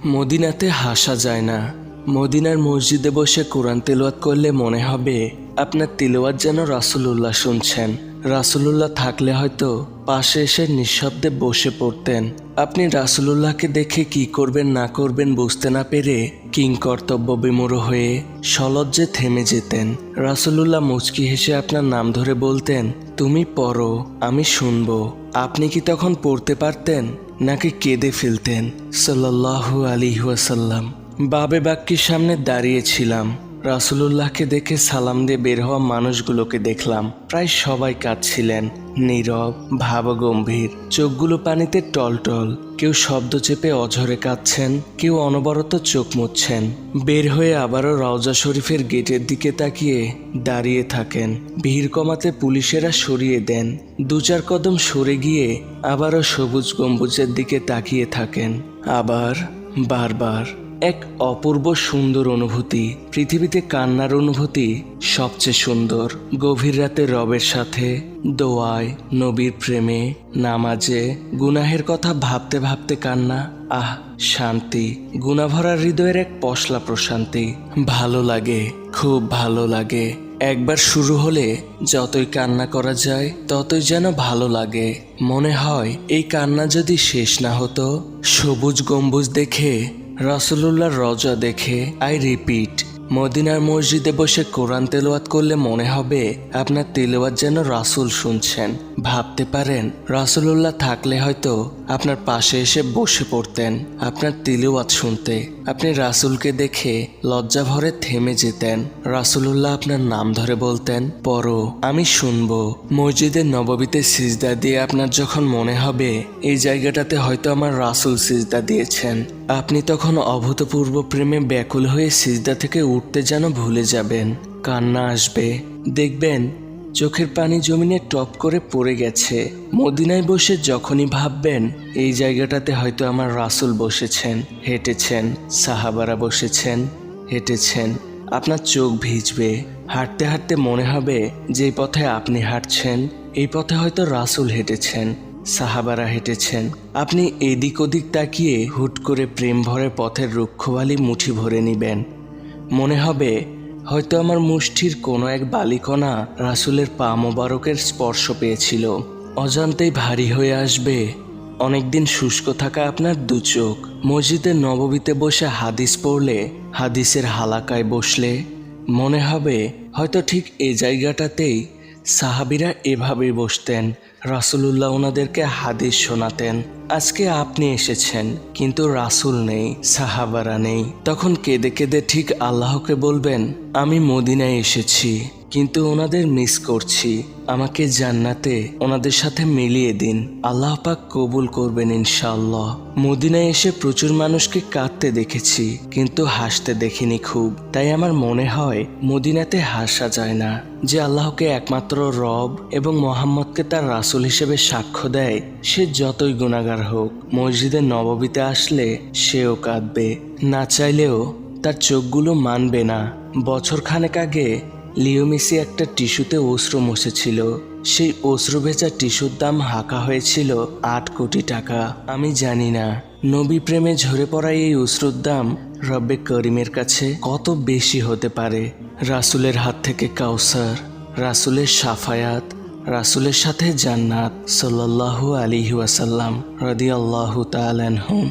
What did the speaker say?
মদিনাতে হাসা যায় না। মদিনার মসজিদে বসে কোরআন তেলাওয়াত করলে মনে হবে আপনার তেলাওয়াত যেন রাসূলুল্লাহ শুনছেন। রাসূলুল্লাহ থাকলে হয়তো পাশে এসে নিঃশব্দে বসে পড়তেন। আপনি রাসূলুল্লাহকে দেখে কি করবেন না করবেন বুঝতে না পেরে কিংকর্তব্য বিমূঢ় হয়ে সলজ্জে থেমে যেতেন। রাসূলুল্লাহ মুচকি হেসে আপনার নাম ধরে বলতেন, তুমি পড়ো, আমি শুনবো। আপনি কি তখন পড়তে পারতেন নাকি কেঁদে ফেলতেন? সাল্লাল্লাহু আলাইহি ওয়াসাল্লাম। বাবে বাক্যের সামনে দাঁড়িয়েছিলাম। রাসূলুল্লাহকে দেখে সালাম দিয়ে বের হওয়া মানুষগুলোকে দেখলাম। প্রায় সবাই কাঁদছিলেন, নীরব, ভাবগম্ভীর, চোখগুলো পানিতে টলটল। কেউ শব্দ চেপে অঝরে কাঁদছেন, কেউ অনবরত চোখ মুছছেন। বের হয়ে আবারও রওজা শরীফের গেটের দিকে তাকিয়ে দাঁড়িয়ে থাকেন। ভিড় কমাতে পুলিশেরা সরিয়ে দেন। দু চার কদম সরে গিয়ে আবারও সবুজ গম্বুজের দিকে তাকিয়ে থাকেন। আবার বারবার। এক অপূর্ব সুন্দর অনুভূতি। পৃথিবীতে কান্নার অনুভূতি সবচেয়ে সুন্দর। গভীর রাতে রবের সাথে দোয়ায়, নবীর প্রেমে, নামাজে, গুনাহের কথা ভাবতে ভাবতে কান্না। আহ, শান্তি। গুনাভরা হৃদয়ের এক পশলা প্রশান্তি। ভালো লাগে, খুব ভালো লাগে। একবার শুরু হলে যতই কান্না করা যায় ততই যেন ভালো লাগে। মনে হয় এই কান্না যদি শেষ না হতো। সবুজ গম্বুজ দেখে, রাসূলুল্লাহর রওজা দেখে, আই রিপিট, মদিনার মসজিদে বসে কোরআন তেলাওয়াত করলে মনে হবে আপনার তেলাওয়াত যেন রাসূল শুনছেন। ভাবতে পারেন রাসূলুল্লাহ থাকলে হয়তো আপনার পাশে এসে বসে পড়তেন আপনার তেলাওয়াত শুনতে। আপনি রাসূলকে দেখে লজ্জা ভরে থেমে যেতেন। রাসূলুল্লাহ আপনার নাম ধরে বলতেন, পড়ো, আমি শুনবো। মসজিদের নববীতে সিজদা দিয়ে আপনার যখন মনে হবে এই জায়গাটাতে হয়তো আমার রাসূল সিজদা দিয়েছেন, আপনি তখন অভূতপূর্ব প্রেমে ব্যাকুল হয়ে সিজদা থেকে উঠতে যেন ভুলে যাবেন। কান্না আসবে, দেখবেন চোখের পানি জমিনে টপ করে পড়ে গেছে। মদিনায় বসে যখনই ভাববেন এই জায়গাটাতে হয়তো আমার রাসূল বসেছেন, হেঁটেছেন, সাহাবারা বসেছেন, হেঁটেছেন, আপনার চোখ ভিজবে। হাঁটতে হাঁটতে মনে হবে যে পথে আপনি হাঁটছেন এই পথে হয়তো রাসূল হেঁটেছেন, সাহাবারা হেঁটেছেন। আপনি এদিক ওদিক তাকিয়ে হুট করে প্রেম ভরে পথের রুক্ষবালি মুঠি ভরে নিবেন। মনে হবে হয়তো আমার মুষ্টির কোনো এক বালিকণা রাসূলের পা মোবারকের স্পর্শ পেয়েছিল। অজান্তেই ভারী হয়ে আসবে অনেকদিন শুষ্ক থাকা আপনার দু চোখ। মসজিদের নববীতে বসে হাদিস পড়লে, হাদিসের হালাকায় বসলে মনে হবে হয়তো ঠিক এই জায়গাটাতেই সাহাবীরা এভাবেই বসতেন, রাসূলুল্লাহ ওনাদেরকে হাদিস শোনাতেন। আজকে আপনি এসেছেন কিন্তু রাসূল নেই, সাহাবারা নেই। তখন কেঁদে কেঁদে ঠিক আল্লাহকে বলবেন, আমি মদিনায় এসেছি কিন্তু ওনাদের মিস করছি, আমাকে জান্নাতে ওনাদের সাথে মিলিয়ে দিন। আল্লাহ পাক কবুল করবেন ইনশাআল্লাহ। মদিনায় এসে প্রচুর মানুষকে কাঁদতে দেখেছি কিন্তু হাসতে দেখিনি খুব। তাই আমার মনে হয় মদিনাতে হাসা যায় না। যে আল্লাহকে একমাত্র রব এবং মোহাম্মদকে তার রাসূল হিসেবে সাক্ষ্য দেয়, সে যতই গুনাহগার হোক মসজিদের নববীতে আসলে সেও কাঁদবে। না চাইলেও তার চোখগুলো মানবে না। বছর খানেক আগে লিও মেসি একটা টিস্যুতে অশ্রু মুছেছিল। সেই অশ্রু ভেজা টিস্যুর দাম হাঁকা হয়েছিল 8 কোটি টাকা। আমি জানি না নবী প্রেমে ঝরে পড়া এই অশ্রুর দাম রব্বে করিমের কাছে কত বেশি হতে পারে। রাসূলের হাত থেকে কাউসার, রাসূলের শাফায়াত, রাসূলের সাথে জান্নাত, সাল্লাল্লাহু আলাইহি ওয়াসাল্লাম রাদিয়াল্লাহু তাআলা আনহুম।